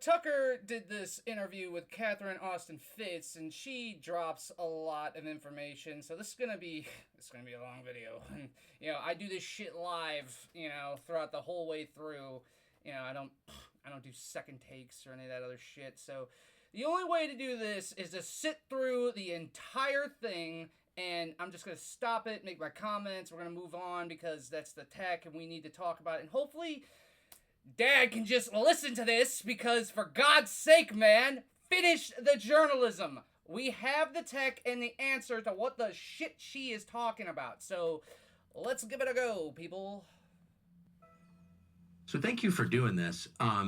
Tucker did this interview with Catherine Austin Fitz, and she drops a lot of information. So this is gonna be a long video. And I do this shit live, throughout the whole way through. I don't do second takes or any of that other shit. So the only way to do this is to sit through the entire thing, and I'm just going to stop it, make my comments. We're going to move on because that's the tech and we need to talk about it. And hopefully Dad can just listen to this because, for God's sake, man, finish the journalism. We have the tech and the answer to what the shit she is talking about. So let's give it a go, people. So thank you for doing this. I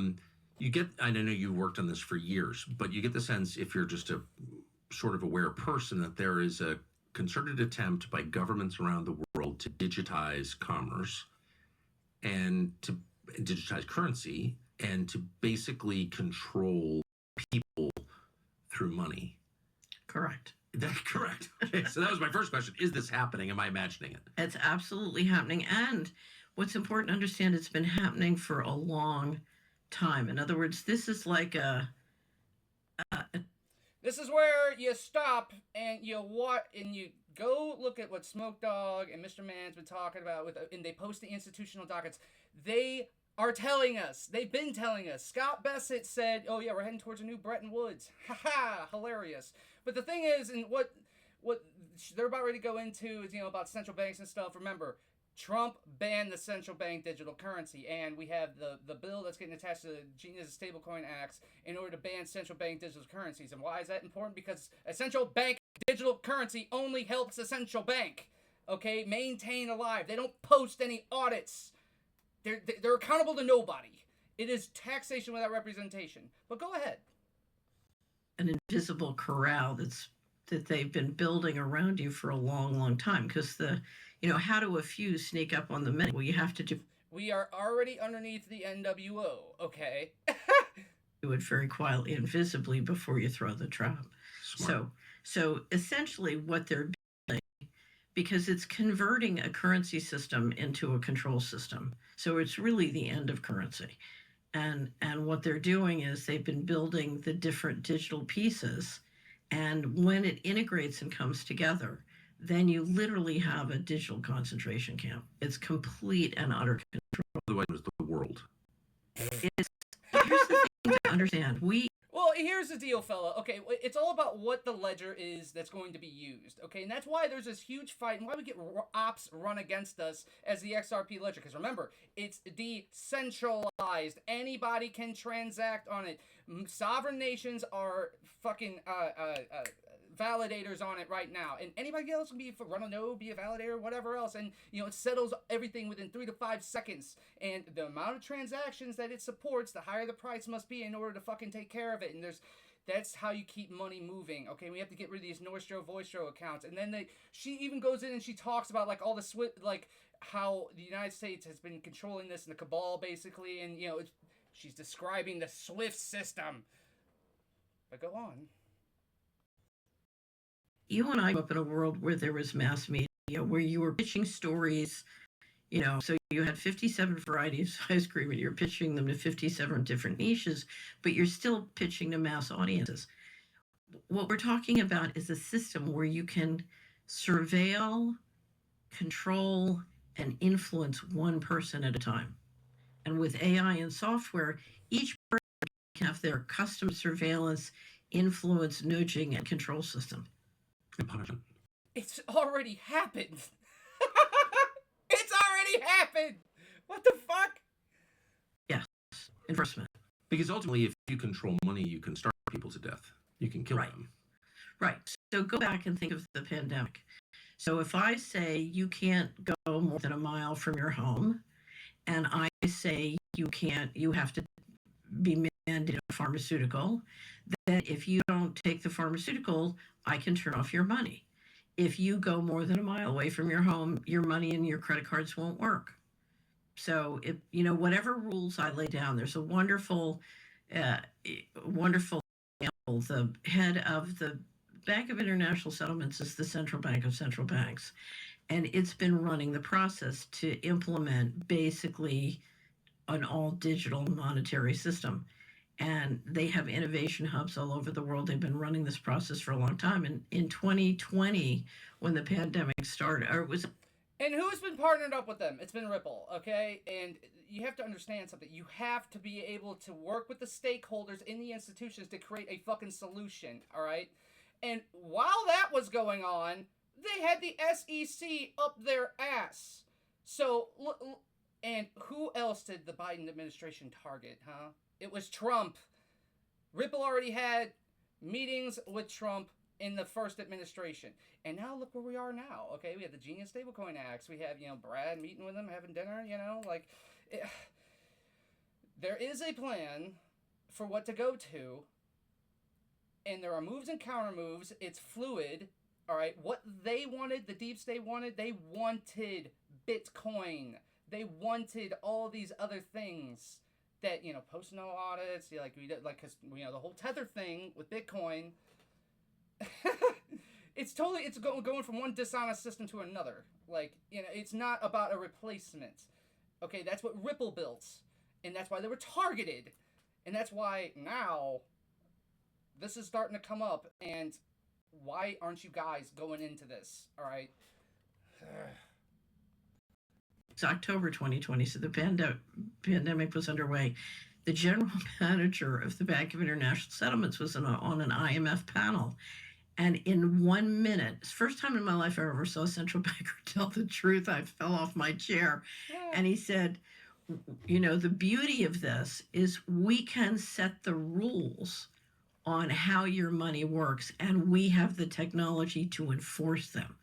know you worked on this for years, but you get the sense, if you're just a sort of aware person, that there is a concerted attempt by governments around the world to digitize commerce and to digitize currency and to basically control people through money. Correct. That's correct. Okay, so that was my first question. Is this happening? Am I imagining it? It's absolutely happening. And what's important to understand, it's been happening for a long time. In other words, this is like This is where you stop and you go look at what Smoke Dog and Mr. Man's been talking about and they post the institutional dockets. They are telling us. They've been telling us. Scott Bassett said, "Oh yeah, we're heading towards a new Bretton Woods." Haha, hilarious. But the thing is, and what they're about ready to go into is about central banks and stuff. Remember, Trump banned the central bank digital currency, and we have the bill that's getting attached to the Genius Stablecoin Acts in order to ban central bank digital currencies. And why is that important? Because a central bank digital currency only helps a central bank, okay, maintain alive. They don't post any audits. They're accountable to nobody. It is taxation without representation. But go ahead. an invisible corral that they've been building around you for a long, long time. Because how do a few sneak up on the many? Well, you have to do We are already underneath the NWO, okay? it very quietly and visibly before you throw the trap. Smart. So essentially what they're building, because it's converting a currency system into a control system. So it's really the end of currency. And what they're doing is they've been building the different digital pieces. And when it integrates and comes together, then you literally have a digital concentration camp. It's complete and utter control. Otherwise, it was the world. Here's the thing to understand. Well, here's the deal, fella. Okay, it's all about what the ledger is that's going to be used, okay? And that's why there's this huge fight and why we get ops run against us as the XRP ledger. Because remember, it's decentralized. Anybody can transact on it. Sovereign nations are fucking validators on it right now, and anybody else can run a node, be a validator, whatever else, and it settles everything within 3 to 5 seconds. And the amount of transactions that it supports, the higher the price must be in order to fucking take care of it. And that's how you keep money moving. Okay, we have to get rid of these Nostro Voistro accounts. And then she even goes in and she talks about like all the how the United States has been controlling this and the cabal basically, and she's describing the SWIFT system. But go on. You and I grew up in a world where there was mass media, where you were pitching stories, so you had 57 varieties of ice cream and you're pitching them to 57 different niches, but you're still pitching to mass audiences. What we're talking about is a system where you can surveil, control, and influence one person at a time. And with AI and software, each person can have their custom surveillance, influence, nudging, and control system. It's already happened. It's already happened. What the fuck? Yes, enforcement. Because ultimately, if you control money, you can starve people to death. You can kill them. Right. So go back and think of the pandemic. So if I say you can't go more than a mile from your home, and I say you have to be mandated a pharmaceutical, then if you don't take the pharmaceutical, I can turn off your money. If you go more than a mile away from your home, your money and your credit cards won't work. So whatever rules I lay down, there's a wonderful example. The head of the Bank of International Settlements is the central bank of central banks. And it's been running the process to implement basically an all digital monetary system. and they have innovation hubs all over the world. They've been running this process for a long time. And in 2020, when the pandemic started, or it was And who's been partnered up with them? It's been Ripple, okay? And you have to understand something. You have to be able to work with the stakeholders in the institutions to create a fucking solution, all right? And while that was going on, they had the SEC up their ass. So, and who else did the Biden administration target, huh? It was Trump. Ripple already had meetings with Trump in the first administration. And now look where we are now. Okay, we have the Genius Stablecoin Acts. We have, Brad meeting with them, having dinner, there is a plan for what to go to, and there are moves and counter moves. It's fluid. All right, what they wanted, the deep state wanted, they wanted Bitcoin. They wanted all these other things that, post no audits, because the whole Tether thing with Bitcoin. It's going from one dishonest system to another. It's not about a replacement. Okay, that's what Ripple built, and that's why they were targeted, and that's why now this is starting to come up. And why aren't you guys going into this? All right. It's October 2020, so the pandemic was underway. The general manager of the Bank of International Settlements was on an IMF panel. And in 1 minute, it's the first time in my life I ever saw a central banker tell the truth. I fell off my chair. And he said, the beauty of this is we can set the rules on how your money works, and we have the technology to enforce them.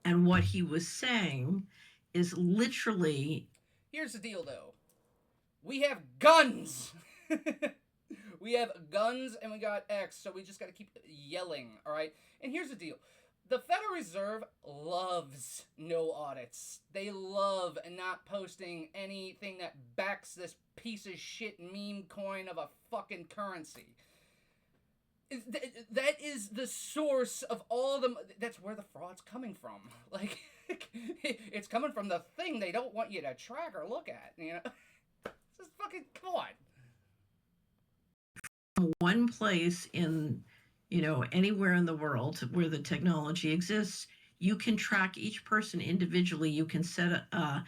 And what he was saying is literally... Here's the deal, though. We have guns! We have guns and we got X, so we just got to keep yelling, all right? And here's the deal. The Federal Reserve loves no audits. They love not posting anything that backs this piece of shit meme coin of a fucking currency. That is the source of all the... That's where the fraud's coming from. It's coming from the thing they don't want you to track or look at, Just fucking... Come on. One place in, anywhere in the world where the technology exists, you can track each person individually. You can set a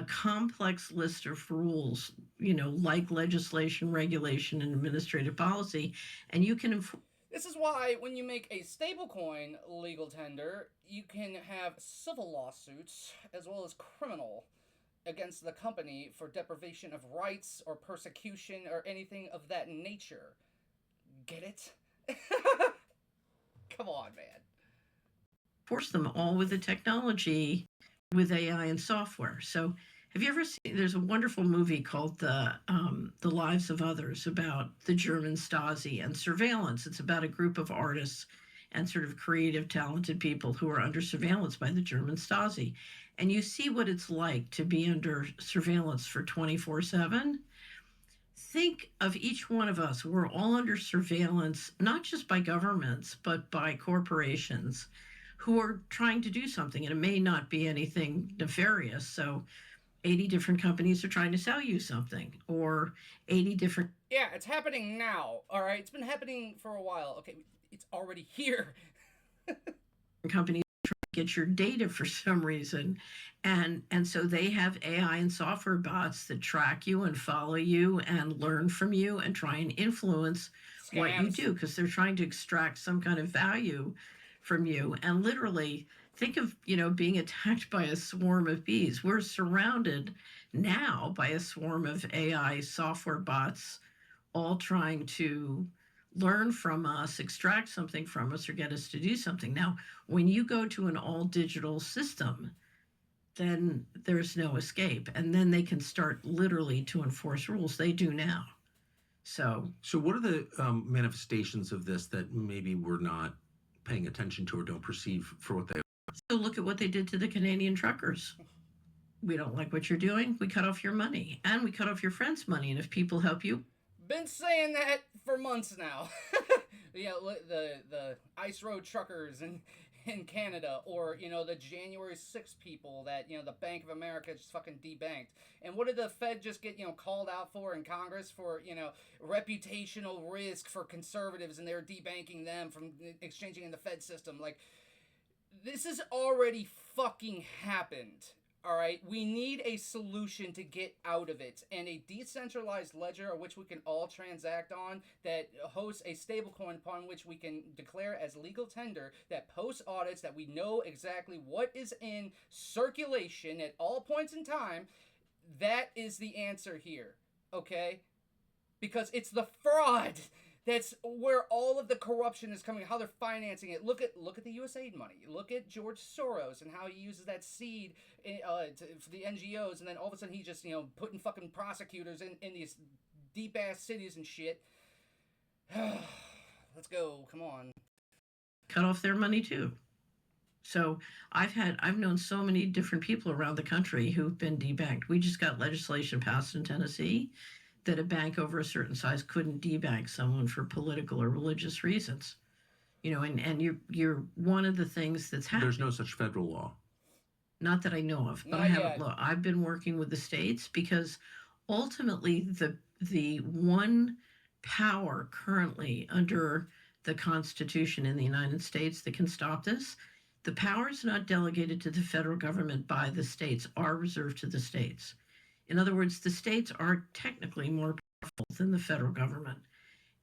complex list of rules, like legislation, regulation, and administrative policy, and you can This is why when you make a stablecoin legal tender, you can have civil lawsuits as well as criminal against the company for deprivation of rights or persecution or anything of that nature. Get it? Come on, man. Force them all with the technology, with AI and software. So have you ever seen, there's a wonderful movie called The Lives of Others about the German Stasi and surveillance. It's about a group of artists and sort of creative, talented people who are under surveillance by the German Stasi. And you see what it's like to be under surveillance for 24/7. Think of each one of us. We're all under surveillance, not just by governments, but by corporations who are trying to do something. And it may not be anything nefarious. So 80 different companies are trying to sell you something, or 80 different... Yeah, it's happening now, all right? It's been happening for a while. Okay, it's already here. companies trying to get your data for some reason. And so they have AI and software bots that track you and follow you and learn from you and try and influence what you do, because they're trying to extract some kind of value from you. And literally think of, being attacked by a swarm of bees. We're surrounded now by a swarm of AI software bots, all trying to learn from us, extract something from us, or get us to do something. Now, when you go to an all digital system, then there's no escape. And then they can start literally to enforce rules. They do now. So what are the manifestations of this that maybe we're not paying attention to or don't perceive for what they are? So look at what they did to the Canadian truckers. We don't like what you're doing. We cut off your money, and we cut off your friends' money. And if people help you... Been saying that for months now. The ice road truckers, and in Canada, or the January 6th people that the Bank of America just fucking debanked. And what did the Fed just get called out for in Congress for reputational risk for conservatives, and they're debanking them from exchanging in the Fed system? Like, this has already fucking happened. All right, we need a solution to get out of it, and a decentralized ledger which we can all transact on, that hosts a stablecoin upon which we can declare as legal tender, that posts audits, that we know exactly what is in circulation at all points in time. That is the answer here, okay? Because it's the fraud. That's where all of the corruption is coming. How they're financing it. Look at the USAID money. Look at George Soros and how he uses that seed for the NGOs, and then all of a sudden he just putting fucking prosecutors in these deep ass cities and shit. Let's go. Come on. Cut off their money too. So I've known so many different people around the country who've been debanked. We just got legislation passed in Tennessee that a bank over a certain size couldn't debank someone for political or religious reasons. And you're one of the things that's happening. There's no such federal law. Not that I know of, but Not I haven't yet. looked. I've been working with the states because ultimately the one power currently under the Constitution in the United States that can stop this, the powers not delegated to the federal government by the states are reserved to the states. In other words, the states are technically more powerful than the federal government.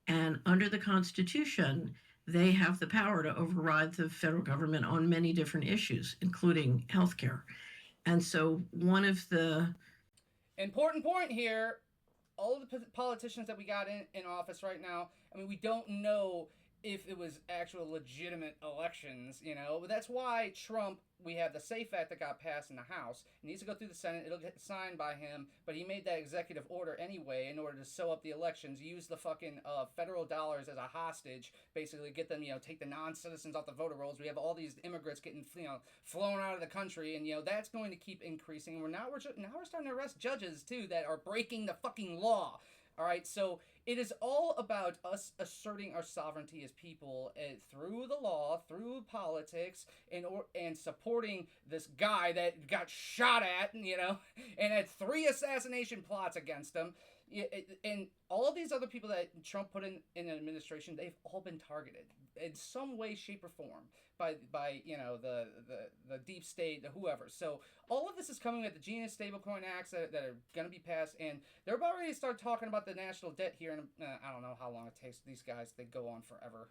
And under the Constitution, they have the power to override the federal government on many different issues, including healthcare. And so one of the Important point here, all of the politicians that we got in office right now, I mean, we don't know if it was actual legitimate elections, But that's why Trump, we have the SAFE Act that got passed in the House. It needs to go through the Senate. It'll get signed by him, but he made that executive order anyway in order to sew up the elections, use the fucking federal dollars as a hostage, basically get them, take the non-citizens off the voter rolls. We have all these immigrants getting, flown out of the country, and, that's going to keep increasing. Now we're starting to arrest judges, too, that are breaking the fucking law. All right, so it is all about us asserting our sovereignty as people through the law, through politics, and supporting this guy that got shot at, and had 3 assassination plots against him. And all of these other people that Trump put in an administration, they've all been targeted in some way, shape, or form by the deep state, the whoever. So all of this is coming with the Genius Stablecoin Acts that are going to be passed, and they're about ready to start talking about the national debt here. And I don't know how long it takes these guys; they go on forever.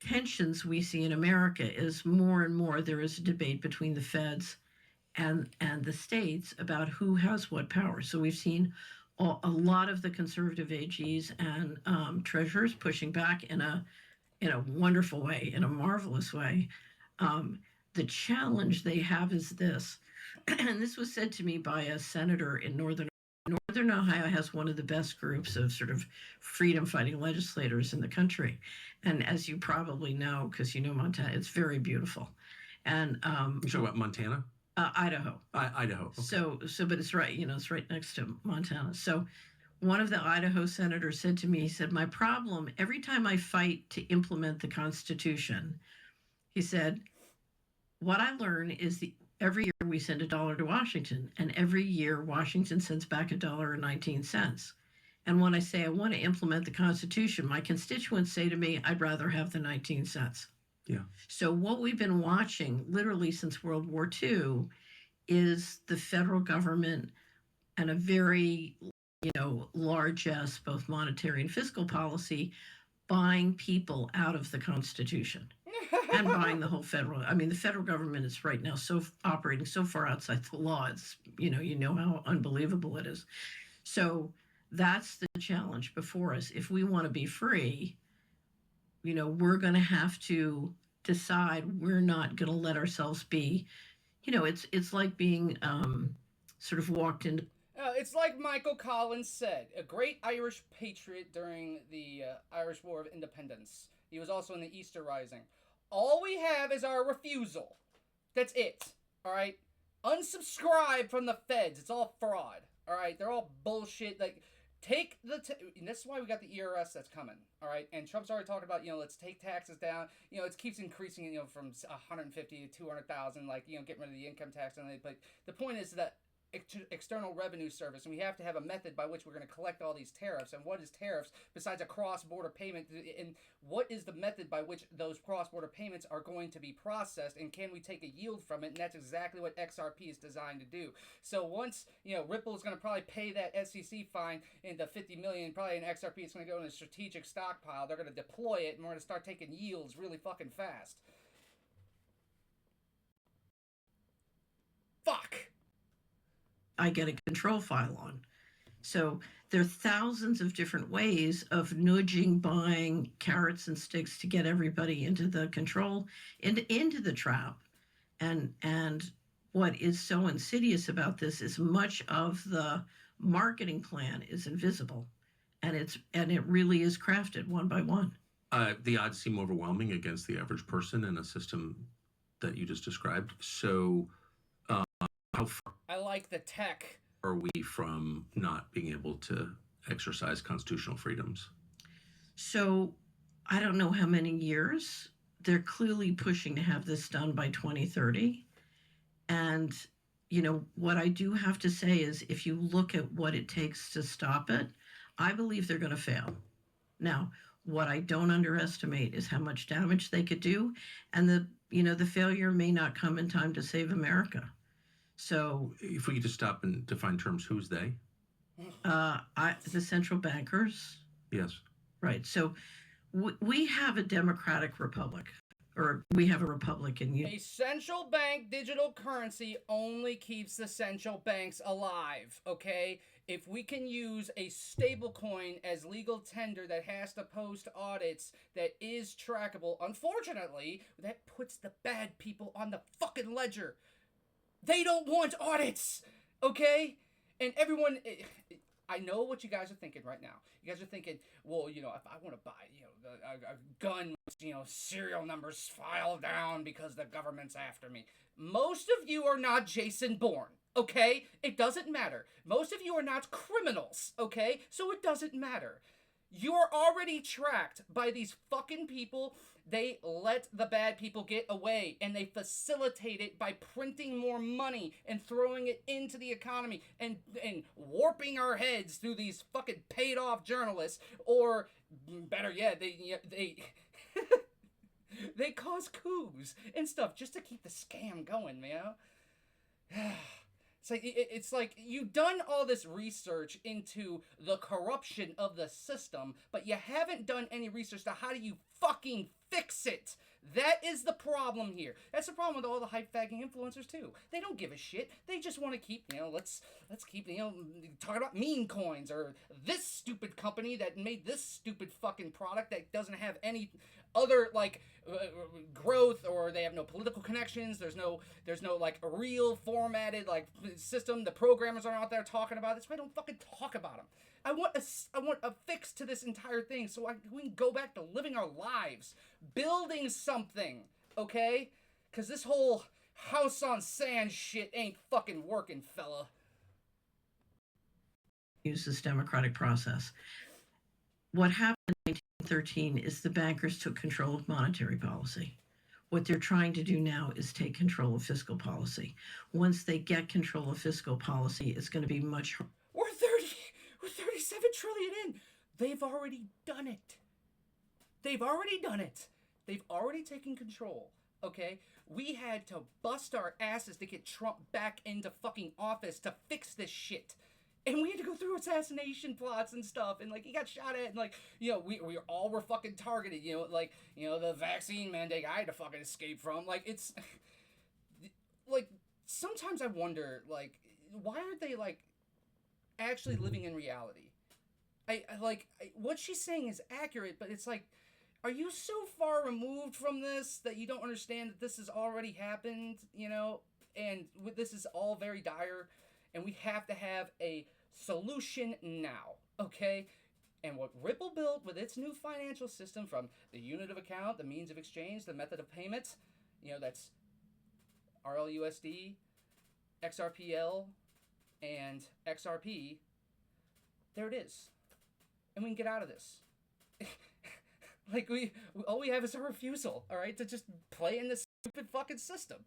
tensions we see in America is more and more there is a debate between the feds and the states about who has what power. So we've seen a lot of the conservative AGs and treasurers pushing back in a wonderful way, in a marvelous way. The challenge they have is this, and this was said to me by a senator in Northern Ohio has one of the best groups of sort of freedom fighting legislators in the country. And as you probably know, because you know Montana, it's very beautiful. And You talk about Montana? Idaho. Idaho. Okay. But it's right, it's right next to Montana. So one of the Idaho senators said to me, he said, my problem, every time I fight to implement the Constitution, he said, what I learn is every year we send $1 to Washington, and every year Washington sends back $1.19. And when I say I want to implement the Constitution, my constituents say to me, I'd rather have the 19 cents. Yeah. So what we've been watching literally since World War II is the federal government and a very, largesse, both monetary and fiscal policy, buying people out of the Constitution and buying the whole the federal government is right now operating so far outside the law. It's, how unbelievable it is. So that's the challenge before us. If we want to be free, we're going to have to decide we're not going to let ourselves be, it's like being sort of walked into. It's like Michael Collins said, a great Irish patriot during the Irish War of Independence. He was also in the Easter Rising. All we have is our refusal. That's it. All right? Unsubscribe from the feds. It's all fraud. All right? They're all bullshit. Like, Take and this is why we got the ERS that's coming, all right? And Trump's already talking about, let's take taxes down. It keeps increasing, from 150 to 200,000, like, getting rid of the income tax and but the point is that external revenue service, and we have to have a method by which we're going to collect all these tariffs. And what is tariffs besides a cross-border payment? And what is the method by which those cross-border payments are going to be processed? And can we take a yield from it? And that's exactly what XRP is designed to do. So once Ripple is going to probably pay that SEC fine into 50 million, probably in XRP, it's going to go in a strategic stockpile. They're going to deploy it, and we're going to start taking yields really fucking fast. Fuck. I get a control file on. So there are thousands of different ways of nudging, buying carrots and sticks to get everybody into the control, into the trap. And what is so insidious about this is much of the marketing plan is invisible, and it really is crafted one by one. The odds seem overwhelming against the average person in a system that you just described. So how far I like the tech. Are we from not being able to exercise constitutional freedoms? So I don't know how many years. They're clearly pushing to have this done by 2030. And, what I do have to say is if you look at what it takes to stop it, I believe they're going to fail. Now, what I don't underestimate is how much damage they could do. And the failure may not come in time to save America. So if we could just stop and define terms, who's they? The central bankers. Yes. Right. So we have a democratic republic, or we have a republic in A central bank digital currency only keeps the central banks alive, okay? If we can use a stable coin as legal tender that has to post audits that is trackable, unfortunately, that puts the bad people on the fucking ledger. They don't want audits, okay? And everyone, I know what you guys are thinking right now. You guys are thinking, well, if I want to buy, a gun with, serial numbers filed down because the government's after me. Most of you are not Jason Bourne, okay? It doesn't matter. Most of you are not criminals, okay? So it doesn't matter. You're already tracked by these fucking people. They let the bad people get away, and they facilitate it by printing more money and throwing it into the economy and warping our heads through these fucking paid off journalists, or better yet, they they cause coups and stuff just to keep the scam going, man. It's like you've done all this research into the corruption of the system, but you haven't done any research to how do you fucking fix it. That is the problem here. That's the problem with all the hype-fagging influencers too. They don't give a shit. They just want to keep, let's keep, talking about meme coins or this stupid company that made this stupid fucking product that doesn't have any other growth, or they have no political connections. There's no like a real formatted system. The programmers aren't out there talking about it. That's why I don't fucking talk about them. I want a fix to this entire thing so we can go back to living our lives, building something, okay? Because this whole house on sand shit ain't fucking working, fella. Use this democratic process. What happened in 1913 is the bankers took control of monetary policy. What they're trying to do now is take control of fiscal policy. Once they get control of fiscal policy, it's going to be much. We're 37 trillion in. They've already done it. They've already taken control, okay? We had to bust our asses to get Trump back into fucking office to fix this shit. And we had to go through assassination plots and stuff, and he got shot at, and we all were fucking targeted, the vaccine mandate I had to fucking escape from. It's sometimes I wonder, why aren't they actually living in reality? What she's saying is accurate, but it's are you so far removed from this that you don't understand that this has already happened, and this is all very dire, and we have to have a solution now, okay? And what Ripple built with its new financial system, from the unit of account, the means of exchange, the method of payment, that's RLUSD, XRPL, and XRP, there it is. and we can get out of this. Like we all we have is a refusal, all right, to just play in this stupid fucking system.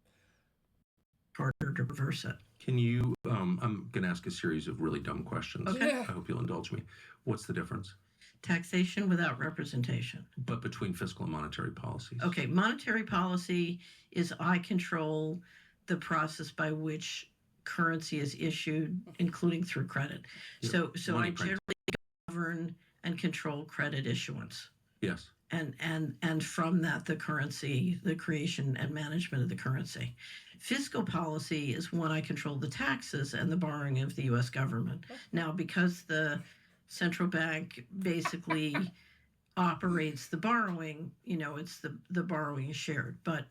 Harder to reverse it. Can you? I'm going to ask a series of really dumb questions. Okay. Yeah. I hope you'll indulge me. What's the difference? Taxation without representation. But between fiscal and monetary policies. Okay, monetary policy is I control the process by which currency is issued, including through credit. Yeah, So money I print. generally govern and control credit issuance. Yes. And from that, the currency, the creation and management of the currency. Fiscal policy is when I control the taxes and the borrowing of the U.S. government. Now, because the central bank basically operates the borrowing, it's the borrowing is shared. But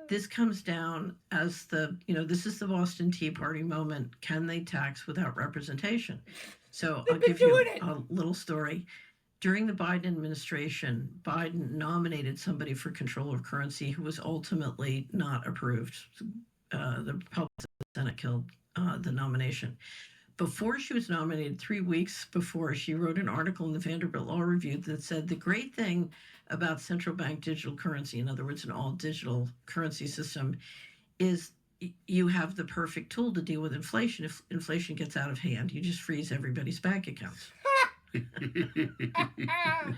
this comes down as this is the Boston Tea Party moment. Can they tax without representation? So I'll give you a little story. During the Biden administration, Biden nominated somebody for control of currency who was ultimately not approved. The Republicans in the Senate killed the nomination. Before she was nominated, 3 weeks before, she wrote an article in the Vanderbilt Law Review that said the great thing about central bank digital currency, in other words, an all digital currency system, is you have the perfect tool to deal with inflation. If inflation gets out of hand, you just freeze everybody's bank accounts.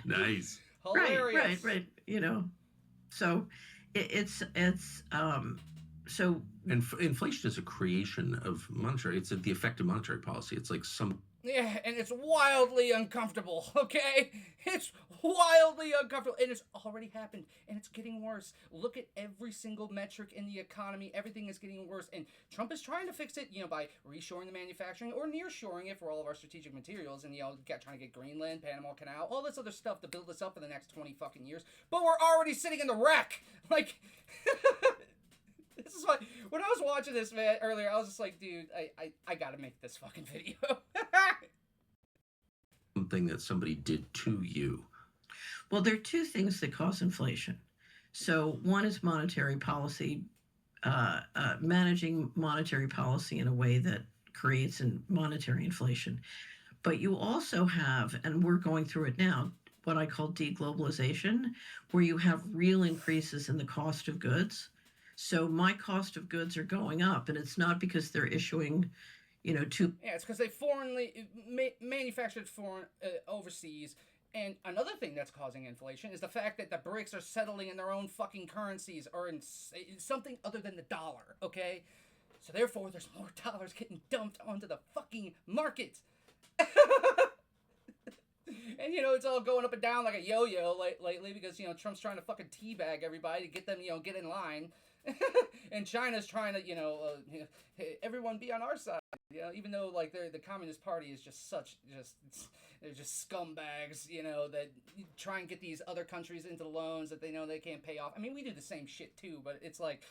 Nice. Hilarious. Right. So it's so. And inflation is a creation of monetary. It's the effect of monetary policy. It's like some. Yeah, and it's wildly uncomfortable, okay? It's wildly uncomfortable, and it's already happened, and it's getting worse. Look at every single metric in the economy. Everything is getting worse, and Trump is trying to fix it, by reshoring the manufacturing or nearshoring it for all of our strategic materials, and, trying to get Greenland, Panama Canal, all this other stuff to build us up for the next 20 fucking years. But we're already sitting in the wreck. Like... This is why, when I was watching this, man, earlier, I was just like, dude, I gotta make this fucking video. Something that somebody did to you. Well, there are two things that cause inflation. So one is monetary policy, managing monetary policy in a way that creates monetary inflation. But you also have, and we're going through it now, what I call deglobalization, where you have real increases in the cost of goods. So my cost of goods are going up, and it's not because they're issuing, too. Yeah, it's because they manufactured overseas. And another thing that's causing inflation is the fact that the BRICS are settling in their own fucking currencies or in something other than the dollar, okay? So therefore, there's more dollars getting dumped onto the fucking market. And, it's all going up and down like a yo-yo lately because, Trump's trying to fucking teabag everybody to get them, get in line. And China's trying to, everyone be on our side. Even though, like, the Communist Party is they're just scumbags, that try and get these other countries into loans that they know they can't pay off. I mean, we do the same shit too, but it's like,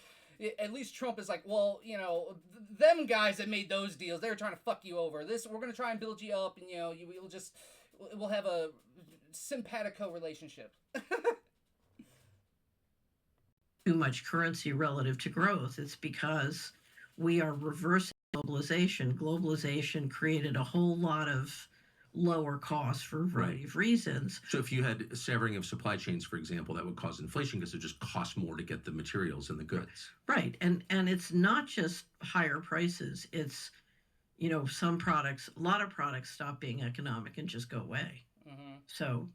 at least Trump is like, well, them guys that made those deals, they were trying to fuck you over. We're going to try and build you up, and, we'll have a simpatico relationship. Too much currency relative to growth. It's because we are reversing globalization. Globalization created a whole lot of lower costs for a variety of reasons. So if you had severing of supply chains, for example, that would cause inflation because it just costs more to get the materials and the goods. Right. And it's not just higher prices. It's, some products, a lot of products stop being economic and just go away. Mm-hmm. So,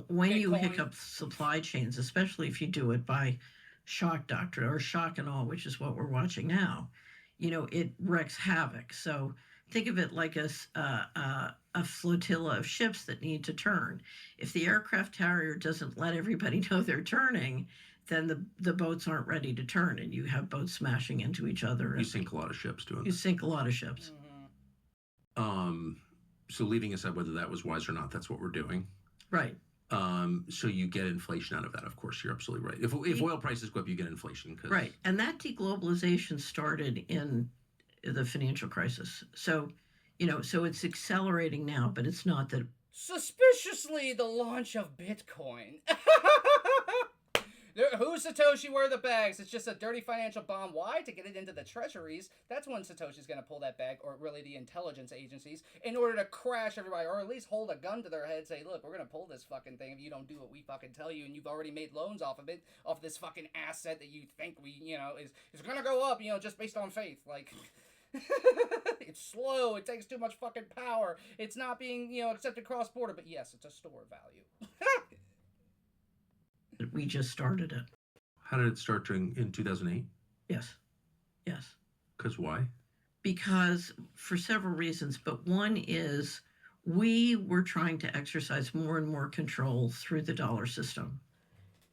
when you hiccup supply chains, especially if you do it by shock doctrine or shock and all, which is what we're watching now, it wreaks havoc. So think of it like a flotilla of ships that need to turn. If the aircraft carrier doesn't let everybody know they're turning, then the boats aren't ready to turn, and you have boats smashing into each other. You sink a lot of ships doing that. You sink a lot of ships. Mm-hmm. So leaving aside whether that was wise or not, that's what we're doing. Right. So you get inflation out of that. Of course, you're absolutely right. If oil prices go up, you get inflation. Right. And that deglobalization started in the financial crisis. So, so it's accelerating now, but it's not that. Suspiciously, the launch of Bitcoin. Who's Satoshi? Where are the bags? It's just a dirty financial bomb. Why? To get it into the treasuries. That's when Satoshi's going to pull that bag, or really the intelligence agencies, in order to crash everybody, or at least hold a gun to their head, say, look, we're going to pull this fucking thing if you don't do what we fucking tell you, and you've already made loans off of it, off this fucking asset that you think is going to go up, just based on faith. Like... It's slow. It takes too much fucking power. It's not being, accepted cross-border. But yes, it's a store value. We just started it. How did it start in 2008? Yes. Because why? Because for several reasons, but one is we were trying to exercise more and more control through the dollar system.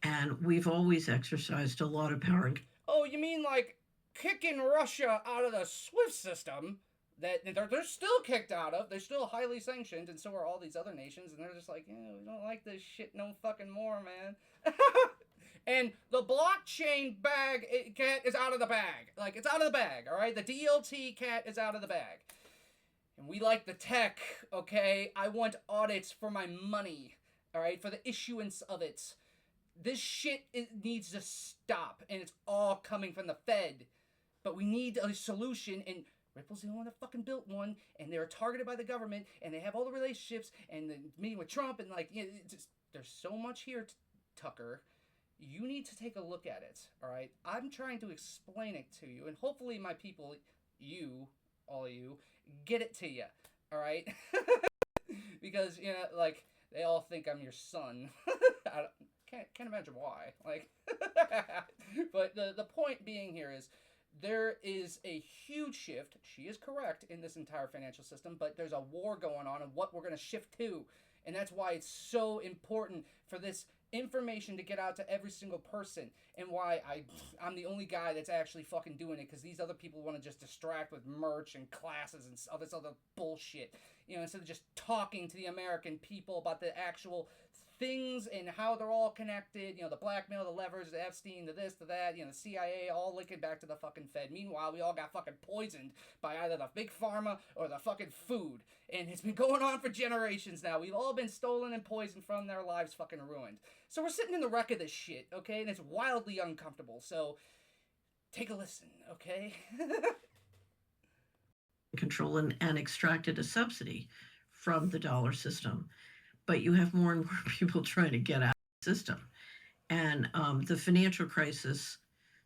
And we've always exercised a lot of power. Oh, you mean like kicking Russia out of the SWIFT system that they're still kicked out of? They're still highly sanctioned, and so are all these other nations, and they're just like, we don't like this shit no fucking more, man. And the blockchain cat is out of the bag. Like, it's out of the bag, all right? The DLT cat is out of the bag. And we like the tech, okay? I want audits for my money, all right? For the issuance of it. This shit needs to stop, and it's all coming from the Fed. But we need a solution, and Ripple's the only one that fucking built one, and they're targeted by the government, and they have all the relationships, and the meeting with Trump, and there's so much here, Tucker. You need to take a look at it, all right? I'm trying to explain it to you, and hopefully my people, all of you, get it to you, all right? Because, they all think I'm your son. I can't imagine why. But the point being here is, there is a huge shift, she is correct, in this entire financial system, but there's a war going on and what we're going to shift to. And that's why it's so important for this information to get out to every single person, and why I'm the only guy that's actually fucking doing it, because these other people want to just distract with merch and classes and all this other bullshit, instead of just talking to the American people about the actual things and how they're all connected, the blackmail, the levers, the Epstein, the this, the that, the CIA, all linking back to the fucking Fed. Meanwhile, we all got fucking poisoned by either the big pharma or the fucking food. And it's been going on for generations now. We've all been stolen and poisoned from their lives fucking ruined. So we're sitting in the wreck of this shit, okay? And it's wildly uncomfortable. So take a listen, okay? Control and extracted a subsidy from the dollar system. But you have more and more people trying to get out of the system. And the financial crisis,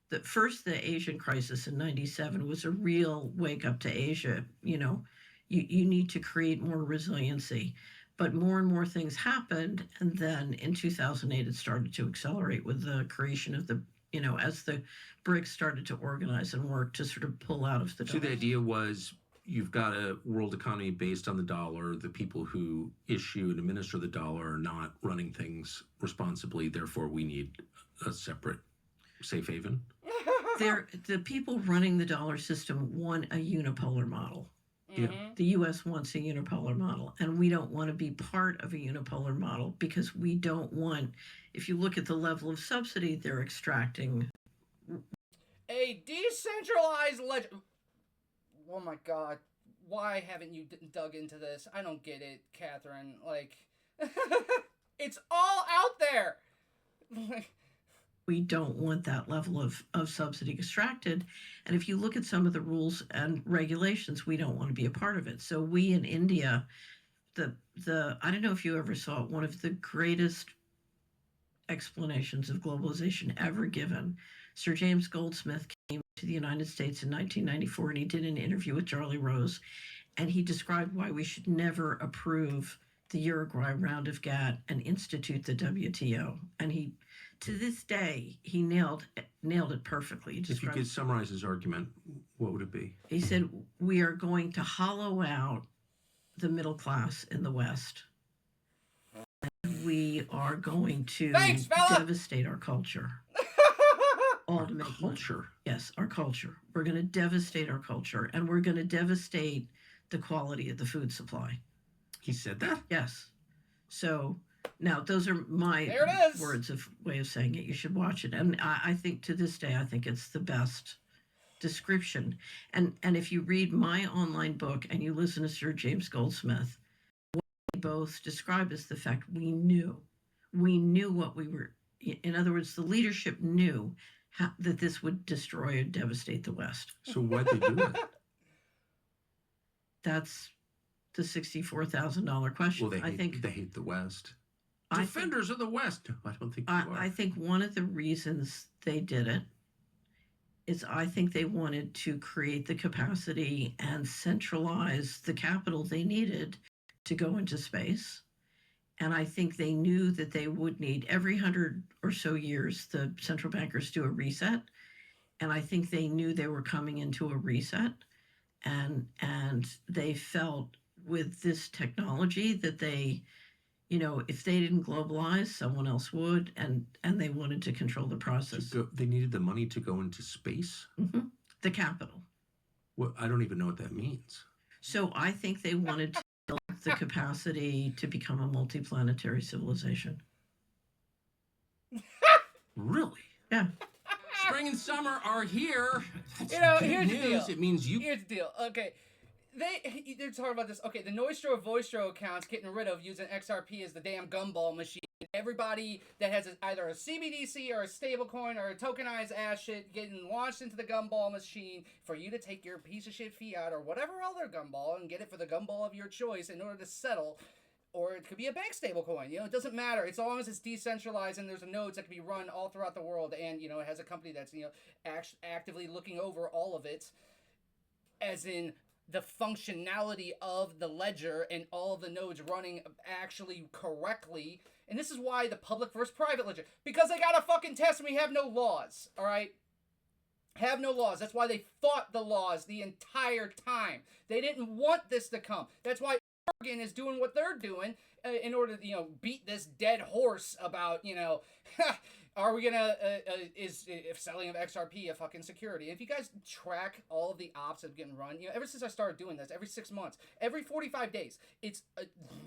the Asian crisis in 97 was a real wake up to Asia. You need to create more resiliency. But more and more things happened. And then in 2008, it started to accelerate with the creation of as the BRICS started to organize and work to sort of pull out of the dollar. So the idea was, you've got a world economy based on the dollar. The people who issue and administer the dollar are not running things responsibly. Therefore, we need a separate safe haven. The people running the dollar system want a unipolar model. Yeah. The U.S. wants a unipolar model, and we don't want to be part of a unipolar model because we don't want, if you look at the level of subsidy they're extracting. A decentralized Oh my God, why haven't you dug into this? I don't get it, Catherine. It's all out there. We don't want that level of subsidy extracted. And if you look at some of the rules and regulations, we don't want to be a part of it. So we in India, I don't know if you ever saw it, one of the greatest explanations of globalization ever given. Sir James Goldsmith came to the United States in 1994, and he did an interview with Charlie Rose, and he described why we should never approve the Uruguay round of GATT and institute the WTO. And he, to this day, he nailed it perfectly. If you could summarize his argument, what would it be? He said, we are going to hollow out the middle class in the West. And we are going to devastate our culture. Ultimately. Culture. Yes, our culture. We're going to devastate our culture, and we're going to devastate the quality of the food supply. He said that? Yes. So now those are my words of way of saying it. You should watch it. And I think to this day, I think it's the best description. And if you read my online book and you listen to Sir James Goldsmith, what we both describe is the fact we knew what we were In other words, the leadership knew that this would destroy and devastate the West. So why'd they do it? That's the $64,000 question. Well, they hate the West. Defenders of the West. No, I don't think you are. I think one of the reasons they did it is I think they wanted to create the capacity and centralize the capital they needed to go into space. And I think they knew that they would need every 100 or so years, the central bankers do a reset. And I think they knew they were coming into a reset. And they felt with this technology that they, if they didn't globalize, someone else would, and they wanted to control the process. They needed the money to go into space? Mm-hmm. The capital. Well, I don't even know what that means. So I think they wanted to build the capacity to become a multiplanetary civilization. Really? Yeah. Spring and summer are here. That's here's news. the deal. It means you. Here's the deal. Okay. They're talking about this. Okay, the Noistro Voistro accounts getting rid of using XRP as the damn gumball machine. Everybody that has either a CBDC or a stablecoin or a tokenized ass shit getting launched into the gumball machine for you to take your piece of shit fiat or whatever other gumball and get it for the gumball of your choice in order to settle. Or it could be a bank stablecoin. It doesn't matter. As long as it's decentralized and there's nodes that can be run all throughout the world, and it has a company that's actively looking over all of it, as in the functionality of the ledger and all of the nodes running actually correctly. And this is why the public versus private ledger, because they got a fucking test and we have no laws. All right. Have no laws. That's why they fought the laws the entire time. They didn't want this to come. That's why Oregon is doing what they're doing in order to, beat this dead horse about, are we gonna, is selling of XRP a fucking security? If you guys track all of the ops that have getting run, ever since I started doing this, every 6 months, every 45 days, it's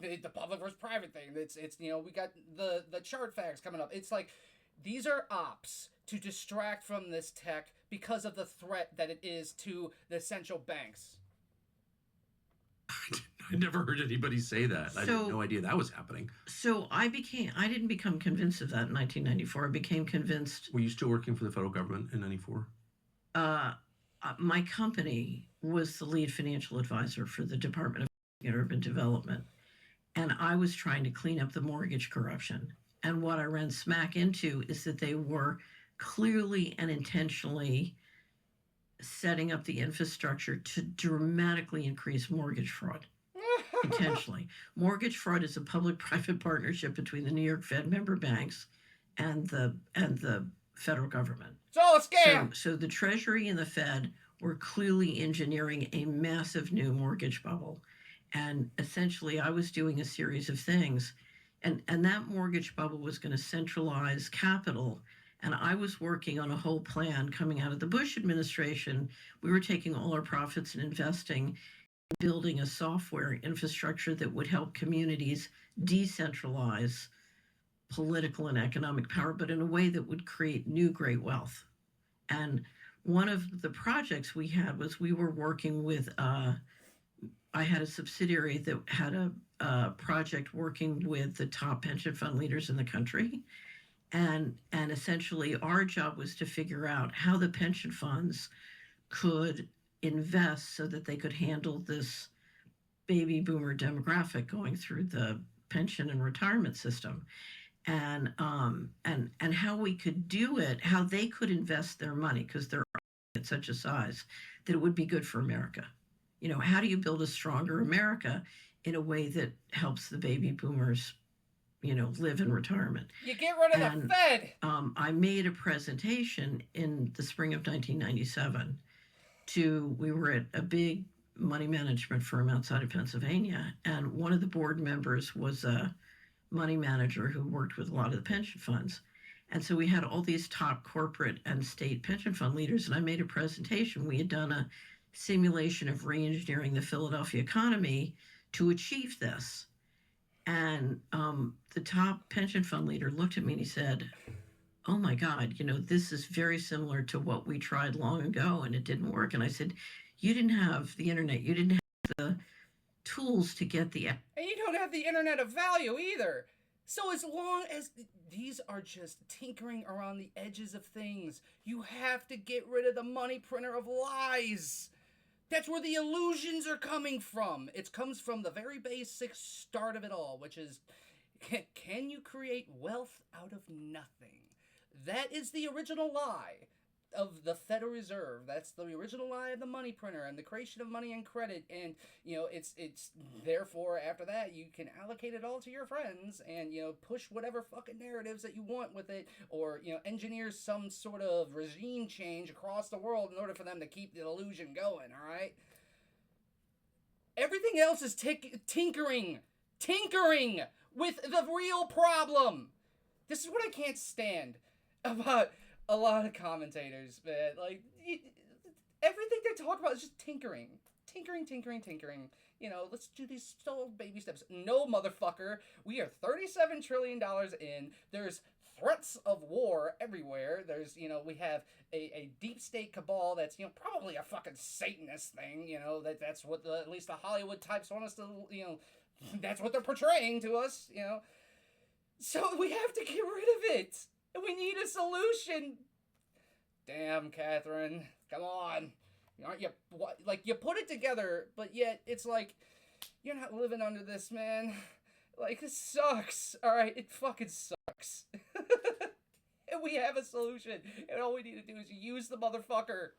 the public versus private thing. It's we got the chart facts coming up. It's like, these are ops to distract from this tech because of the threat that it is to the central banks. I never heard anybody say that. I had no idea that was happening. So I didn't become convinced of that in 1994. I became convinced. Were you still working for the federal government in 94? My company was the lead financial advisor for the Department of Urban Development. And I was trying to clean up the mortgage corruption. And what I ran smack into is that they were clearly and intentionally setting up the infrastructure to dramatically increase mortgage fraud. Intentionally. Mortgage fraud is a public-private partnership between the New York Fed member banks and the federal government. It's all a scam. So the Treasury and the Fed were clearly engineering a massive new mortgage bubble. And essentially, I was doing a series of things. And that mortgage bubble was going to centralize capital. And I was working on a whole plan coming out of the Bush administration. We were taking all our profits and investing in building a software infrastructure that would help communities decentralize political and economic power, but in a way that would create new great wealth. And one of the projects we had was we were working with, I had a subsidiary that had a project working with the top pension fund leaders in the country. And essentially our job was to figure out how the pension funds could invest so that they could handle this baby boomer demographic going through the pension and retirement system. And how we could do it, how they could invest their money, because they're at such a size that it would be good for America. How do you build a stronger America in a way that helps the baby boomers, live in retirement? You get rid of the Fed. I made a presentation in the spring of 1997 we were at a big money management firm outside of Pennsylvania, and one of the board members was a money manager who worked with a lot of the pension funds. And so we had all these top corporate and state pension fund leaders, and I made a presentation. We had done a simulation of re-engineering the Philadelphia economy to achieve this. And the top pension fund leader looked at me and he said, "Oh my God, this is very similar to what we tried long ago and it didn't work." And I said, "You didn't have the internet. You didn't have the tools to get the..." And you don't have the internet of value either. So as long as these are just tinkering around the edges of things, you have to get rid of the money printer of lies. That's where the illusions are coming from. It comes from the very basic start of it all, which is, can you create wealth out of nothing? That is the original lie of the Federal Reserve. That's the original lie of the money printer and the creation of money and credit. And it's therefore after that you can allocate it all to your friends and push whatever fucking narratives that you want with it, or engineer some sort of regime change across the world in order for them to keep the illusion going. All right. Everything else is tinkering with the real problem. This is what I can't stand about a lot of commentators, man. Like, everything they talk about is just tinkering. Tinkering. Let's do these slow baby steps. No, motherfucker. We are $37 trillion in. There's threats of war everywhere. There's, we have a deep state cabal that's, probably a fucking Satanist thing. That's what at least the Hollywood types want us to, that's what they're portraying to us, So we have to get rid of it. We need a solution. Damn, Catherine. Come on. Aren't you, like, you put it together, but yet it's like, you're not living under this, man. Like, this sucks. Alright, it fucking sucks. And we have a solution. And all we need to do is use the motherfucker.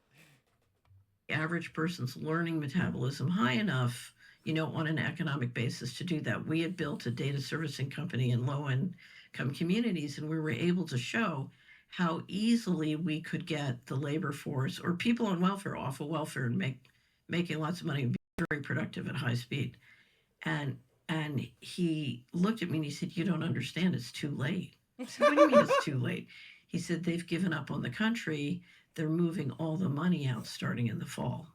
Average person's learning metabolism high enough, on an economic basis to do that. We had built a data servicing company in low-income communities, and we were able to show how easily we could get the labor force or people on welfare off of welfare and making lots of money and be very productive at high speed. And he looked at me and he said, "You don't understand. It's too late." I said, "What do you mean it's too late?" He said, "They've given up on the country. They're moving all the money out starting in the fall."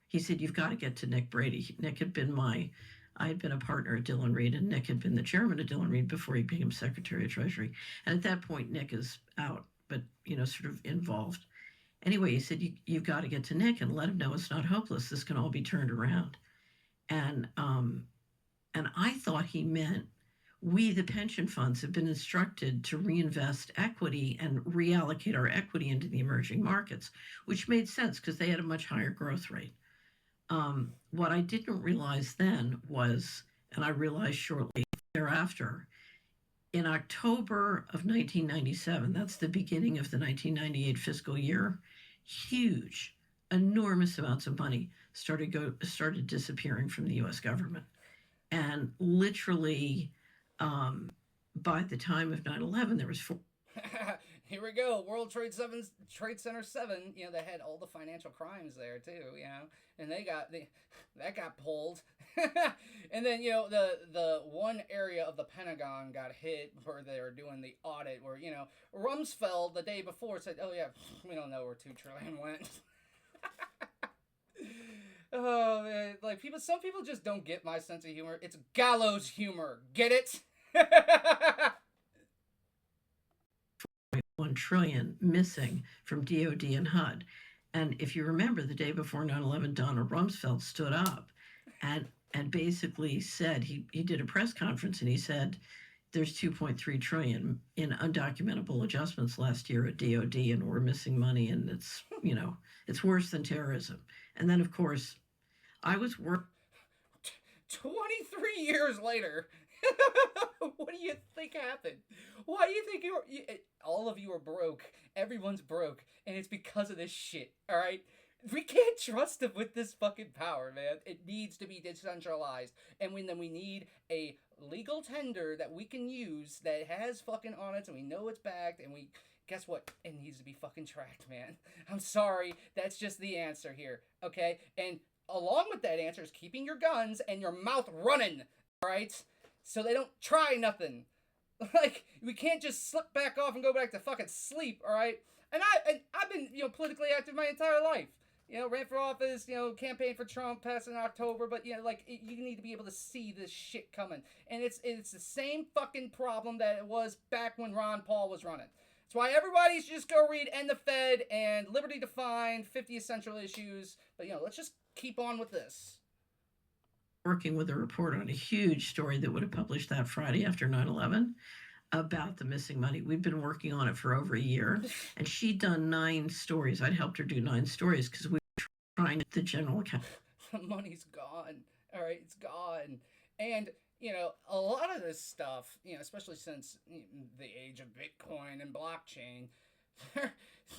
He said, "You've got to get to Nick Brady." Nick had been I had been a partner at Dillon Read, and Nick had been the chairman of Dillon Read before he became Secretary of Treasury. And at that point, Nick is out, but, sort of involved. Anyway, he said, you've got to get to Nick and let him know it's not hopeless. This can all be turned around. And I thought he meant we, the pension funds, have been instructed to reinvest equity and reallocate our equity into the emerging markets, which made sense because they had a much higher growth rate. What I didn't realize then was, and I realized shortly thereafter, in October of 1997, that's the beginning of the 1998 fiscal year, huge, enormous amounts of money started disappearing from the U.S. government. And literally, by the time of 9/11, there was Here we go. World Trade Center 7, they had all the financial crimes there too, and that got pulled. And then, the one area of the Pentagon got hit where they were doing the audit where, Rumsfeld the day before said, "Oh yeah, we don't know where $2 trillion went." Oh man, like some people just don't get my sense of humor. It's gallows humor. Get it? 1 trillion missing from DOD and HUD. And if you remember, the day before 9/11, Donald Rumsfeld stood up and basically said, he did a press conference and he said, there's 2.3 trillion in undocumentable adjustments last year at DOD, and we're missing money, and it's, it's worse than terrorism. And then, of course, I was 23 years later. What do you think happened? Why do you think all of you are broke? Everyone's broke, and it's because of this shit. All right, we can't trust them with this fucking power, man. It needs to be decentralized, and then we need a legal tender that we can use that has fucking audits, and we know it's backed, and we guess what? It needs to be fucking tracked, man. I'm sorry, that's just the answer here, okay? And along with that answer is keeping your guns and your mouth running. All right. So they don't try nothing. Like, we can't just slip back off and go back to fucking sleep, all right? And I've been, politically active my entire life. Ran for office, campaigned for Trump, passed in October, but, you need to be able to see this shit coming. And it's the same fucking problem that it was back when Ron Paul was running. That's why everybody should just go read End the Fed and Liberty Defined, 50 Essential Issues. But, let's just keep on with this. working with a reporter on a huge story that would have published that Friday after 9/11 about the missing money. We'd been working on it for over a year, and she'd done 9 stories. I'd helped her do 9 stories because we were trying the general account. The money's gone. All right, it's gone. And a lot of this stuff, especially since the age of Bitcoin and blockchain,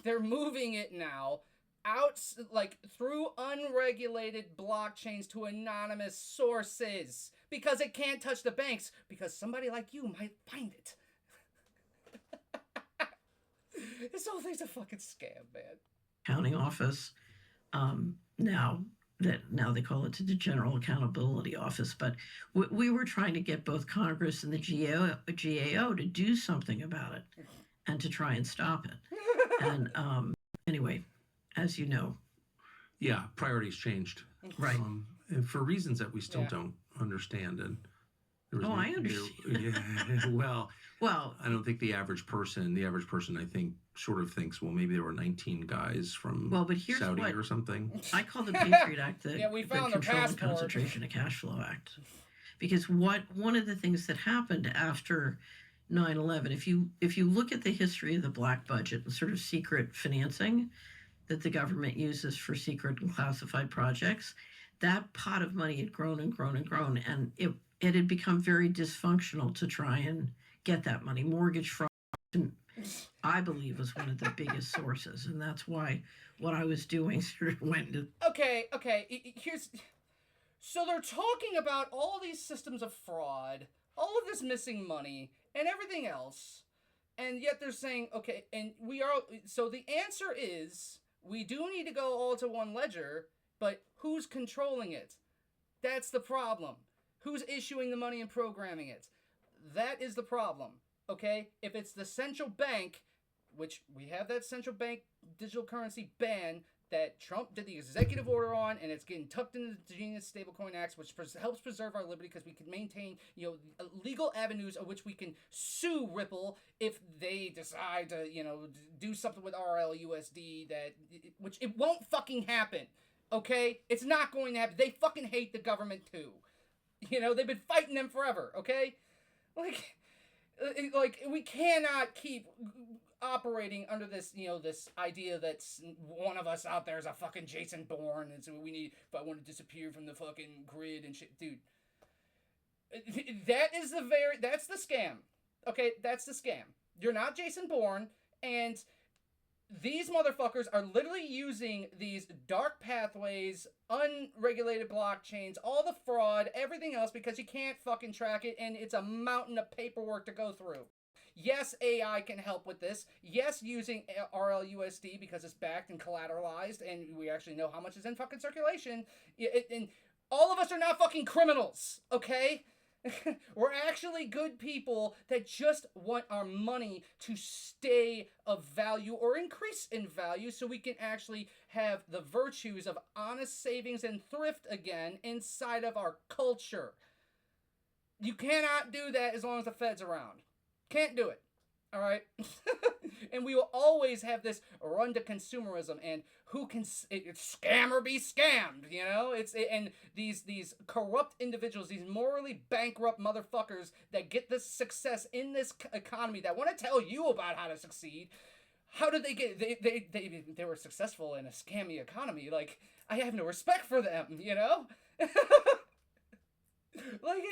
they're moving it now out like through unregulated blockchains to anonymous sources because it can't touch the banks because somebody like you might find it. This whole thing's a fucking scam, man. Accounting office. Now they call it the General Accountability Office, but we were trying to get both Congress and the GAO to do something about it and to try and stop it. And anyway, as you know, yeah, priorities changed, right? And for reasons that we still don't understand. And there was I understand. Well, I don't think the average person, I think, sort of thinks, well, maybe there were 19 guys from Saudi or something. I call the Patriot Act the we found the the Control and passport. Concentration of Cash Flow Act. Because one of the things that happened after 9/11, if you look at the history of the black budget and sort of secret financing that the government uses for secret and classified projects, that pot of money had grown and grown and grown, and it had become very dysfunctional to try and get that money. Mortgage fraud, I believe, was one of the biggest sources, and that's why what I was doing sort of went to... Okay, so they're talking about all these systems of fraud, all of this missing money, and everything else, and yet they're saying, okay, and so the answer is, we do need to go all to one ledger, but who's controlling it? That's the problem. Who's issuing the money and programming it? That is the problem, okay? If it's the central bank, which we have that central bank digital currency ban that Trump did the executive order on, and it's getting tucked into the Genius Stablecoin Act, which helps preserve our liberty because we can maintain, legal avenues of which we can sue Ripple if they decide to, do something with RLUSD which it won't fucking happen, okay? It's not going to happen. They fucking hate the government too. They've been fighting them forever, okay? Like we cannot keep operating under this, this idea that one of us out there is a fucking Jason Bourne, and so if I want to disappear from the fucking grid and shit, dude. That's the scam, okay? That's the scam. You're not Jason Bourne, and these motherfuckers are literally using these dark pathways, unregulated blockchains, all the fraud, everything else, because you can't fucking track it, and it's a mountain of paperwork to go through. Yes, AI can help with this. Yes, using RLUSD because it's backed and collateralized, and we actually know how much is in fucking circulation. And all of us are not fucking criminals, okay? We're actually good people that just want our money to stay of value or increase in value so we can actually have the virtues of honest savings and thrift again inside of our culture. You cannot do that as long as the Fed's around. Can't do it. All right? And we will always have this run to consumerism and who can scam or be scammed, and these corrupt individuals, these morally bankrupt motherfuckers that get this success in this economy that want to tell you about how to succeed. How did they get they were successful in a scammy economy? Like, I have no respect for them, Like,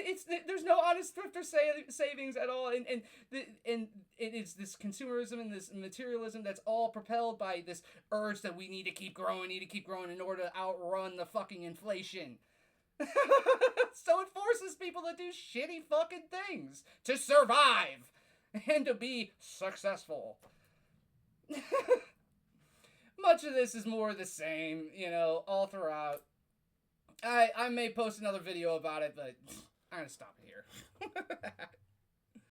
there's no honest thrift or savings at all, and it is this consumerism and this materialism that's all propelled by this urge that we need to keep growing in order to outrun the fucking inflation. So it forces people to do shitty fucking things to survive and to be successful. Much of this is more the same, all throughout. I may post another video about it, but I'm gonna stop it here.